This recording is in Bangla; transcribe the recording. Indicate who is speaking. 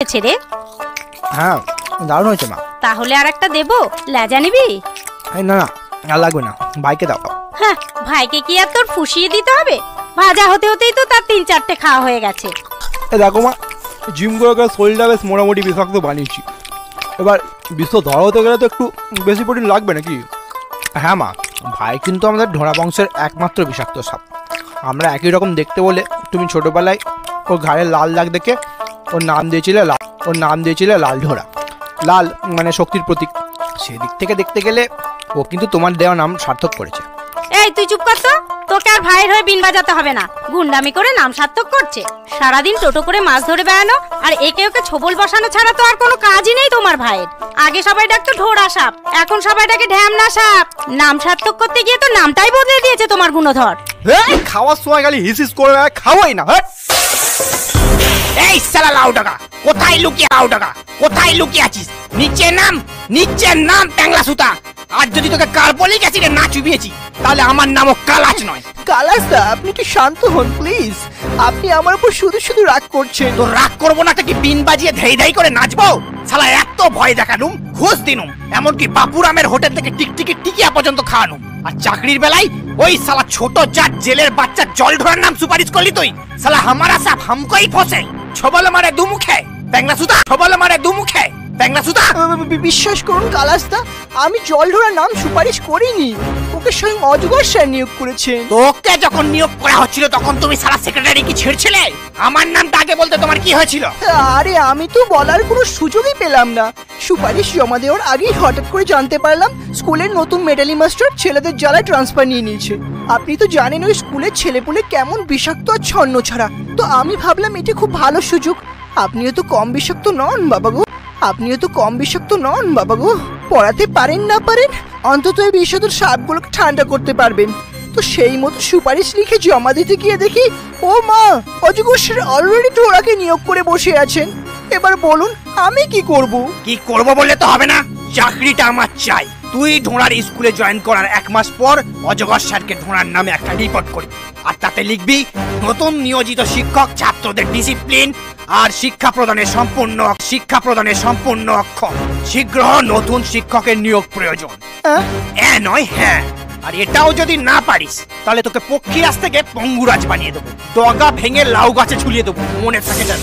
Speaker 1: হয়েছে রে?
Speaker 2: হ্যাঁ দারুণ হয়েছে মা।
Speaker 1: তাহলে আর একটা দেবো, লেজা নিবি?
Speaker 2: না না আর লাগবে না, ভাইকে দাও।
Speaker 1: হ্যাঁ, ভাইকে কি আর তোর ফুসিয়ে দিতে হবে? ভাজা হতে হতেই তো তার 3-4টে খাওয়া হয়ে গেছে।
Speaker 2: দেখো মা, জিম করে শরীরটা বেশ মোটামুটি বিষাক্ত বানিয়েছি। এবার বিশ্ব ধরা হতে গেলে তো একটু বেশি প্রোটিন লাগবে নাকি? হ্যাঁ মা, ভাই কিন্তু আমাদের ঢোড়া বংশের একমাত্র বিষাক্ত সাপ। আমরা একই রকম দেখতে বলে তুমি ছোটবেলায় ওর ঘাড়ে লাল দাগ দেখে ওর নাম দিয়েছিলে লাল ঢোড়া। লাল মানে শক্তির প্রতীক। সেদিক থেকে দেখতে গেলে ও কিন্তু তোমার দেওয়া নাম সার্থক করেছে।
Speaker 1: এই তুই চুপ কর তো, তোকে আর ভাইয়ের হয়ে বিন বাজাতে হবে না। গুন্ডামি করে নাম সার্থক করছে, সারাদিন টোটো করে মাছ ধরে বেড়ানো আর একে ওকে ছোবল বসানো ছাড়া তো আর কোনো কাজই নেই তোমার ভাইয়ের। আগে সবাই ডাকতো ঢোড়া সাপ, এখন সবাই ডাকে ঢ্যামনা সাপ। নাম সার্থক করতে গিয়ে তো নামটাই বদলে দিয়েছে তোমার গুণধর।
Speaker 2: খাওয়ার সময় খালি হিসিস করে খাওয়াই না।
Speaker 3: এই শালা লাউ টাকা, কোথায় লুকিয়ে আছিস? নিচে নাম ট্যাংলা সুতা। আজ যদি তোকে কার্বলিক অ্যাসিডে না চুবিয়েছি তাহলে আমার নামও কালাচ নয়।
Speaker 4: কালাচ দা, আপনি কি শান্ত হন প্লিজ? আপনি আমার উপর শুধু শুধু রাগ করছেন।
Speaker 3: তো রাগ করবো না, কি বিন বাজিয়ে ধেই করে নাচবো? শালা এত ভয় দেখালুম, ঘুষ দিনুম, এমনকি বাপুরামের হোটেল থেকে টিকিয়া পর্যন্ত খাওয়ানুম। আর চাকরির বেলায় ওই শালা ছোট জাত জেলের বাচ্চা জল ঢোড়ার নাম সুপারিশ করলি তুই। শালা হামারা সাপ হামকোই ফসে, ছবল মারে দুমুখে ট্যাংলা সুতা।
Speaker 4: বিশ্বাস করুন কালাচ দা, আমি জল ঢোড়ার নাম সুপারিশ করিনি। ওকে স্বয়ং অজগর স্যার নিয়োগ করেছেন।
Speaker 3: তোকে যখন নিয়োগ করা হচ্ছিল তখন তুমি সারা সেক্রেটারি কি ছেড়েছিলে? আমার নামটা আগে বলতে তোমার কি হয়েছিল?
Speaker 4: আরে আমি তো বলার কোনো সুযোগই পেলাম না। সুপারিশ জমা দেওয়ার আগেই হঠাৎ করে জানতে পারলাম স্কুলের নতুন মেডালি মাস্টার ছেলেদের জ্বালায় ট্রান্সফার নিয়ে নিয়েছে। আপনি তো জানেন ওই স্কুলের ছেলেপুলে কেমন বিষাক্ত আর ছন্ন ছাড়া। তো আমি ভাবলাম এটা খুব ভালো সুযোগ। আপনিও তো কম বিষাক্ত নন বাবা গো। পড়াতে পারেন না পারেন, অন্তত এই বিষাক্ত সাপগুলোকে ঠান্ডা করতে পারবেন। তো সেই মতো সুপারিশ লিখে জমা দিতে গিয়ে দেখি ও মা, অজগর স্যার অলরেডি ঢোড়াকে নিয়োগ করে বসে আছেন। এবার বলুন আমি কি করব?
Speaker 3: কি করব বললে তো হবে না, চাকরিটা আমার চাই। তুই ঢোড়ার স্কুলে জয়েন করার 1 মাস পর অজগর স্যারকে ঢোড়ার নামে একটা রিপোর্ট করবি, আর তাতে লিখবি নতুন নিয়োজিত শিক্ষক ছাত্রদের ডিসিপ্লিন আর শিক্ষা প্রদানের সম্পূর্ণ অক্ষম। শীঘ্র নতুন শিক্ষকের নিয়োগ প্রয়োজন। নয় হ্যাঁ। আর এটাও যদি না পারিস তাহলে তোকে পক্ষীরাজ থেকে পঙ্গুরাজ বানিয়ে দেবো, ডগা ভেঙে লাউ গাছে ঝুলিয়ে দেবো, মনে থাকে যেন।